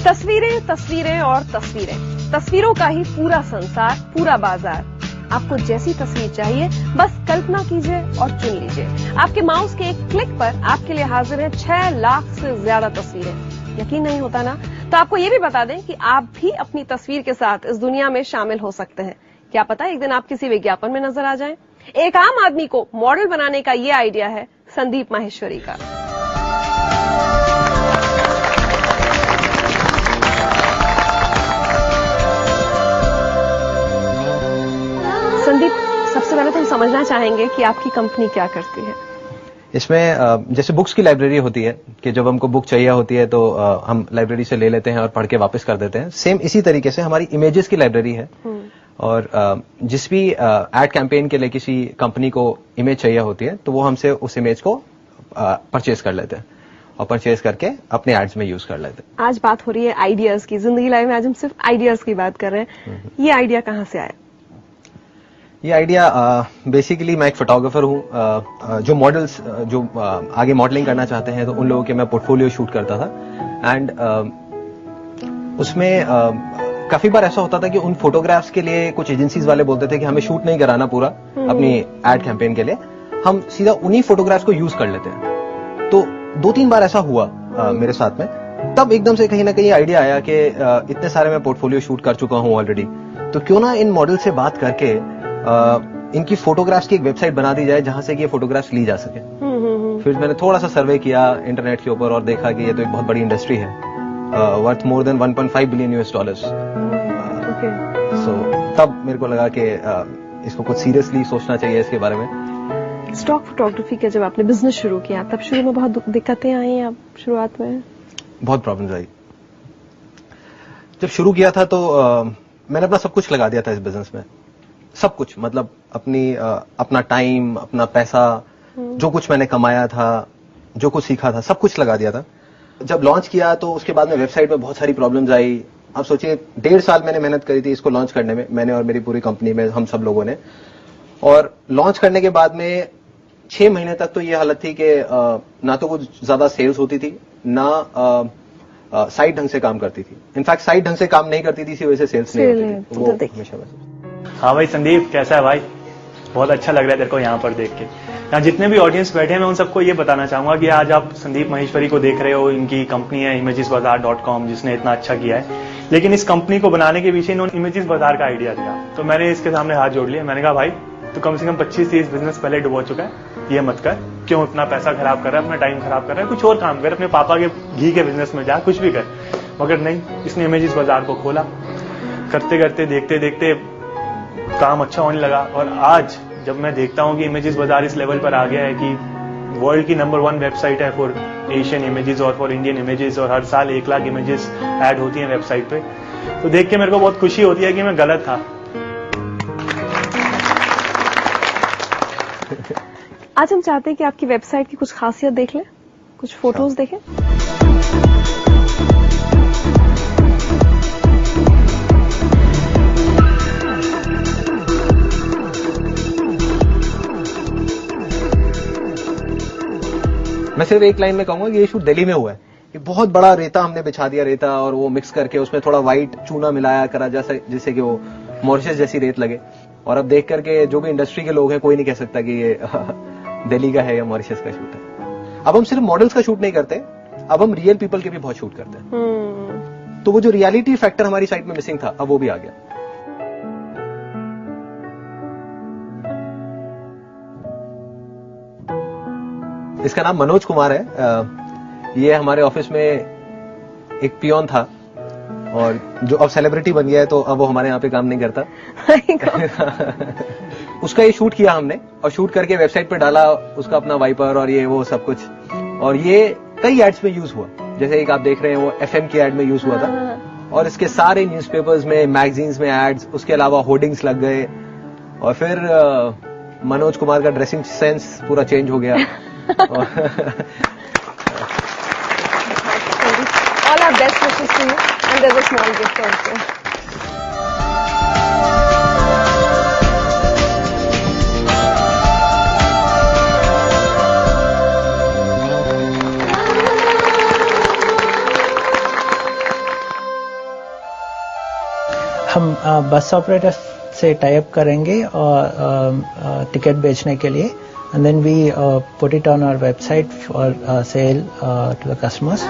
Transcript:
तस्वीरें, तस्वीरें और तस्वीरें, तस्वीरों का ही पूरा संसार, पूरा बाजार। आपको जैसी तस्वीर चाहिए बस कल्पना कीजिए और चुन लीजिए। आपके माउस के एक क्लिक पर आपके लिए हाजिर है 6 लाख से ज्यादा तस्वीरें। यकीन नहीं होता ना? तो आपको ये भी बता दें कि आप भी अपनी तस्वीर के साथ इस दुनिया में शामिल हो सकते हैं। क्या पता एक दिन आप किसी विज्ञापन में नजर आ जाएं। एक आम आदमी को मॉडल बनाने का ये आइडिया है संदीप माहेश्वरी का। संदीप, सबसे पहले तो हम समझना चाहेंगे कि आपकी कंपनी क्या करती है। इसमें जैसे बुक्स की लाइब्रेरी होती है कि जब हमको बुक चाहिए होती है तो हम लाइब्रेरी से ले लेते हैं और पढ़ के वापस कर देते हैं। सेम इसी तरीके से हमारी इमेजेस की लाइब्रेरी है और जिस भी एड कैंपेन के लिए किसी कंपनी को इमेज चाहिए होती है तो वो हमसे उस इमेज को परचेज कर लेते हैं और परचेज करके अपने एड्स में यूज कर लेते हैं। आज बात हो रही है आइडियाज की। जिंदगी लाइफ में आज हम सिर्फ आइडियाज की बात कर रहे हैं। ये आइडिया कहाँ से आया? ये आइडिया बेसिकली मैं एक फोटोग्राफर हूँ जो मॉडल्स जो आगे मॉडलिंग करना चाहते हैं तो उन लोगों के मैं पोर्टफोलियो शूट करता था एंड उसमें काफी बार ऐसा होता था कि उन फोटोग्राफ्स के लिए कुछ एजेंसीज वाले बोलते थे कि हमें शूट नहीं कराना पूरा अपनी एड कैंपेन के लिए, हम सीधा उन्हीं फोटोग्राफ्स को यूज कर लेते हैं। तो 2-3 बार ऐसा हुआ मेरे साथ में। तब एकदम से कहीं ना कहीं आइडिया आया कि इतने सारे मैं पोर्टफोलियो शूट कर चुका हूं ऑलरेडी, तो क्यों ना इन मॉडल से बात करके इनकी फोटोग्राफ्स की एक वेबसाइट बना दी जाए जहां से कि ये फोटोग्राफ्स ली जा सके। फिर मैंने थोड़ा सा सर्वे किया इंटरनेट के ऊपर और देखा कि ये तो एक बहुत बड़ी इंडस्ट्री है, वर्थ मोर देन $1.5 बिलियन। सो तब मेरे को लगा कि इसको कुछ सीरियसली सोचना चाहिए इसके बारे में। स्टॉक फोटोग्राफी का जब आपने बिजनेस शुरू किया तब शुरू में बहुत दिक्कतें आई आप शुरुआत में? बहुत प्रॉब्लम्स आई। जब शुरू किया था तो मैंने अपना सब कुछ लगा दिया था इस बिजनेस में, सब कुछ, मतलब अपना टाइम, अपना पैसा, जो कुछ मैंने कमाया था, जो कुछ सीखा था, सब कुछ लगा दिया था। जब लॉन्च किया तो उसके बाद में वेबसाइट में बहुत सारी प्रॉब्लम्स आई। आप सोचिए 1.5 साल मैंने मेहनत करी थी इसको लॉन्च करने में, मैंने और मेरी पूरी कंपनी में हम सब लोगों ने। और लॉन्च करने के बाद में 6 महीने तक तो ये हालत थी कि ना तो कुछ ज्यादा सेल्स होती थी, ना साइट ढंग से काम करती थी। इनफैक्ट साइट ढंग से काम नहीं करती थी, इसी वजह से सेल्स नहीं होती थी। वो हमेशा बस। हाँ भाई संदीप, कैसा है भाई? बहुत अच्छा लग रहा है तेरे को यहाँ पर देख के। यहाँ जितने भी ऑडियंस बैठे हैं मैं उन सबको ये बताना चाहूंगा कि आज आप संदीप माहेश्वरी को देख रहे हो। इनकी कंपनी है imagesbazaar.com जिसने इतना अच्छा किया है, लेकिन इस कंपनी को बनाने के पीछे इन्होंने इमेजेस बाजार का आइडिया दिया। तो मैंने इसके सामने हाथ जोड़ लिया। मैंने कहा भाई तू कम से कम 25-30 बिजनेस पहले डुबो चुका है, ये मत कर। क्यों इतना पैसा खराब कर रहा है, अपना टाइम खराब कर रहा है? कुछ और काम कर, अपने पापा के घी के बिजनेस में जा, कुछ भी कर। मगर नहीं, इसने इमेजेस बाजार को खोला। करते करते देखते देखते काम अच्छा होने लगा और आज जब मैं देखता हूं कि इमेजेस बाजार इस लेवल पर आ गया है कि वर्ल्ड की नंबर 1 वेबसाइट है फॉर एशियन इमेजेस और फॉर इंडियन इमेजेस, और हर साल 1 लाख इमेजेस ऐड होती हैं वेबसाइट पे, तो देख के मेरे को बहुत खुशी होती है कि मैं गलत था। आज हम चाहते हैं कि आपकी वेबसाइट की कुछ खासियत देख लें, कुछ फोटोज देखें। मैं सिर्फ एक लाइन में कहूंगा कि ये शूट दिल्ली में हुआ है। ये बहुत बड़ा रेता हमने बिछा दिया, रेता, और वो मिक्स करके उसमें थोड़ा व्हाइट चूना मिलाया करा जिससे कि वो मॉरिशस जैसी रेत लगे। और अब देख करके जो भी इंडस्ट्री के लोग हैं कोई नहीं कह सकता कि ये दिल्ली का है या मॉरिशस का शूट है। अब हम सिर्फ मॉडल्स का शूट नहीं करते, अब हम रियल पीपल के भी बहुत शूट करते हैं। तो वो जो रियलिटी फैक्टर हमारी साइट में मिसिंग था, अब वो भी आ गया। इसका नाम मनोज कुमार है। ये हमारे ऑफिस में एक पियोन था और जो अब सेलिब्रिटी बन गया है, तो अब वो हमारे यहाँ पे काम नहीं करता। उसका ये शूट किया हमने और शूट करके वेबसाइट पे डाला, उसका अपना वाइपर और ये वो सब कुछ। और ये कई एड्स में यूज हुआ, जैसे एक आप देख रहे हैं वो FM की एड में यूज हुआ था, और इसके सारे न्यूज़पेपर्स में, मैगजीन्स में एड्स, उसके अलावा होर्डिंग्स लग गए। और फिर मनोज कुमार का ड्रेसिंग सेंस पूरा चेंज हो गया। All our best wishes to you, and there's a small gift also. हम बस ऑपरेटर से टाई अप करेंगे और टिकट बेचने के लिए, and then we put it on our website for sale to the customers.